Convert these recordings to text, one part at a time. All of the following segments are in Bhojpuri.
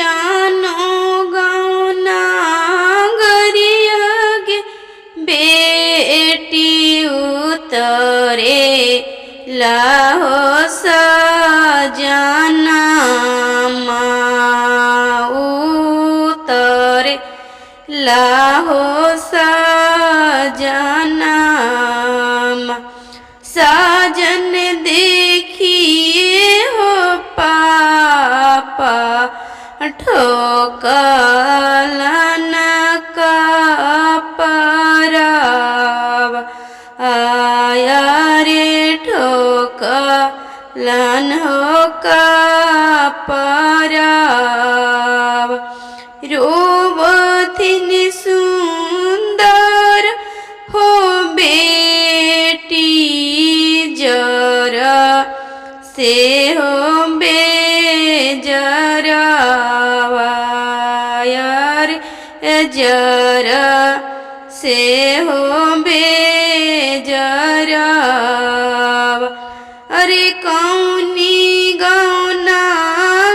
जानो गौना गरियगे बेटी उतरे लाहो सजना उतरे लाहो सजना साजन देखिए हो पापा ठोकलन का परब आया रे ठोकलन हो का परब रोबथिन सुंदर हो बेटी जरा से हो बेजरावायर जरा से हो बेजराव अरे कौनी गौना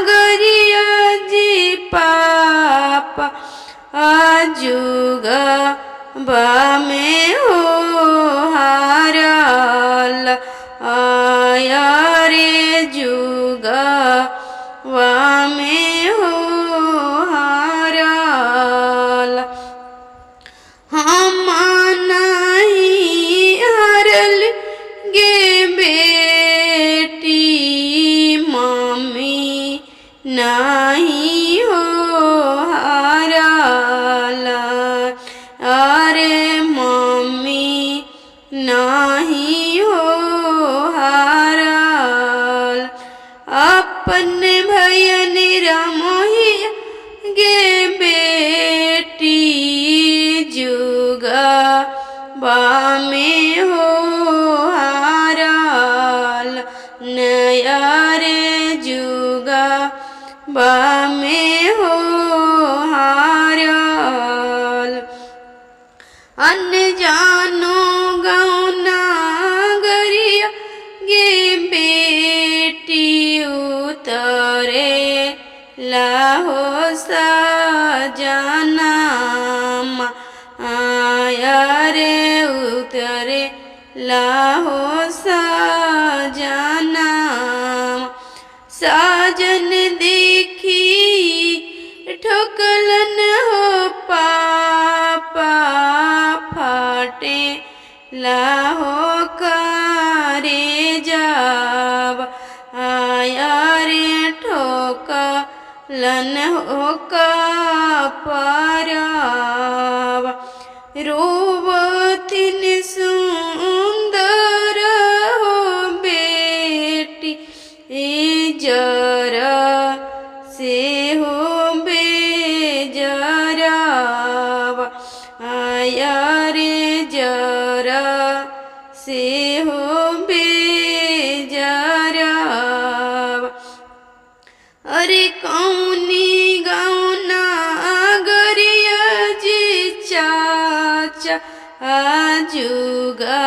गरिया जी पापा आजुगा बा में हो हारल आया रे जुगा वा में हो हारल हम नहीं हरल गे बेटी मम्मी नहीं हो हारल अरे मम्मी नहीं हो हारल अपने भयन रामोहिया गे बेटी जुगा बा में हो हारल नया रे जुगा बा में हो हारल अन जानो गौना गरिया गे बेटी उतरे लाहो सजना आया रे उतरे लाहो सजना साजन देखी ठोकलन हो पापा फाटे लाहो करे जाब आया रे ठोकलन हो का परब रोबथिन सुंदर हो बेटी जरा से हो बेजराव आया रे जरा से हो बेजराव अरे कौनी गौना गरिया जी चाचा आजुगा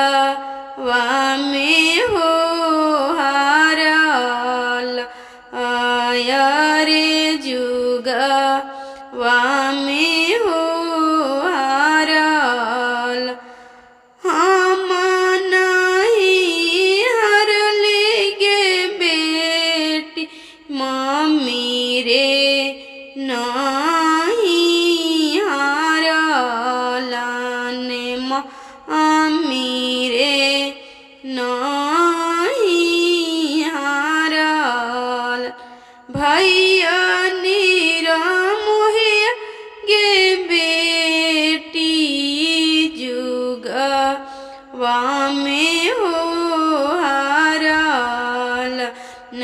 वा में हो हारल आया रे जुगा वा में हो हारल हम नहीं हरल गे बेटी मम्मी रे नहीं हारल मम्मी रे नहीं हारल भैया मोहिया गे बेटी जुगा वा में हो हारल न